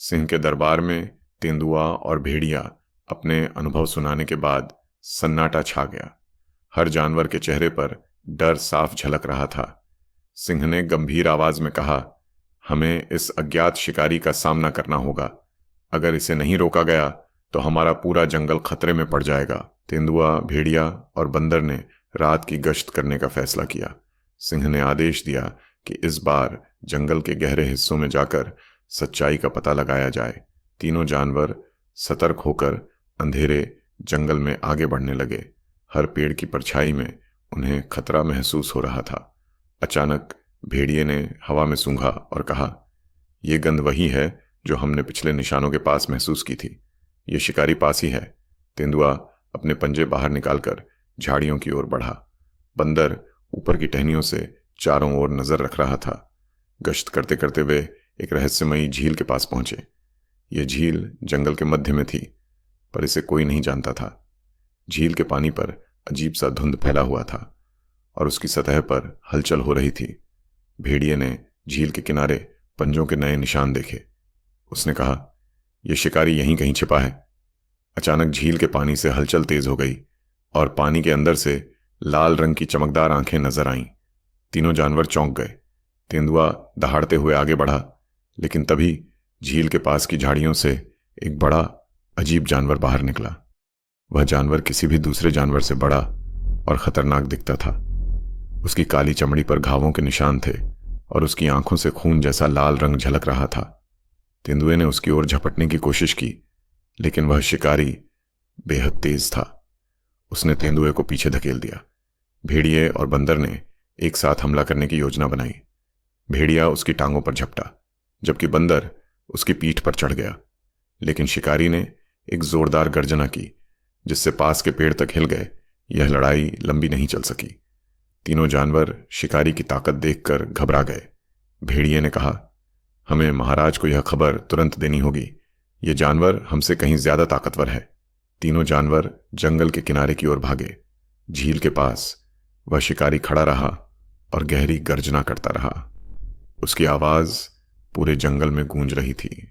सिंह के दरबार में तेंदुआ और भेड़िया अपने अनुभव सुनाने के बाद सन्नाटा छा गया। हर जानवर के चेहरे पर डर साफ झलक रहा था। सिंह ने गंभीर आवाज में कहा, हमें इस अज्ञात शिकारी का सामना करना होगा। अगर इसे नहीं रोका गया तो हमारा पूरा जंगल खतरे में पड़ जाएगा। तेंदुआ, भेड़िया और बंदर ने रात की गश्त करने का फैसला किया। सिंह ने आदेश दिया कि इस बार जंगल के गहरे हिस्सों में जाकर सच्चाई का पता लगाया जाए। तीनों जानवर सतर्क होकर अंधेरे जंगल में आगे बढ़ने लगे। हर पेड़ की परछाई में उन्हें खतरा महसूस हो रहा था। अचानक भेड़िए ने हवा में सूंघा और कहा, यह गंध वही है जो हमने पिछले निशानों के पास महसूस की थी। ये शिकारी पास ही है। तेंदुआ अपने पंजे बाहर निकालकर झाड़ियों की ओर बढ़ा। बंदर ऊपर की टहनियों से चारों ओर नजर रख रहा था। गश्त करते करते वे एक रहस्यमयी झील के पास पहुंचे। यह झील जंगल के मध्य में थी, पर इसे कोई नहीं जानता था। झील के पानी पर अजीब सा धुंध फैला हुआ था और उसकी सतह पर हलचल हो रही थी। भेड़िए ने झील के किनारे पंजों के नए निशान देखे। उसने कहा, यह शिकारी यहीं कहीं छिपा है। अचानक झील के पानी से हलचल तेज हो गई और पानी के अंदर से लाल रंग की चमकदार आंखें नजर आईं। तीनों जानवर चौंक गए। तेंदुआ दहाड़ते हुए आगे बढ़ा, लेकिन तभी झील के पास की झाड़ियों से एक बड़ा अजीब जानवर बाहर निकला। वह जानवर किसी भी दूसरे जानवर से बड़ा और खतरनाक दिखता था। उसकी काली चमड़ी पर घावों के निशान थे और उसकी आंखों से खून जैसा लाल रंग झलक रहा था। तेंदुए ने उसकी ओर झपटने की कोशिश की, लेकिन वह शिकारी बेहद तेज था। उसने तेंदुए को पीछे धकेल दिया। भेड़िए और बंदर ने एक साथ हमला करने की योजना बनाई। भेड़िया उसकी टांगों पर झपटा, जबकि बंदर उसकी पीठ पर चढ़ गया। लेकिन शिकारी ने एक जोरदार गर्जना की, जिससे पास के पेड़ तक हिल गए। यह लड़ाई लंबी नहीं चल सकी। तीनों जानवर शिकारी की ताकत देखकर घबरा गए। भेड़िए ने कहा, हमें महाराज को यह खबर तुरंत देनी होगी। यह जानवर हमसे कहीं ज्यादा ताकतवर है। तीनों जानवर जंगल के किनारे की ओर भागे। झील के पास वह शिकारी खड़ा रहा और गहरी गर्जना करता रहा। उसकी आवाज पूरे जंगल में गूंज रही थी।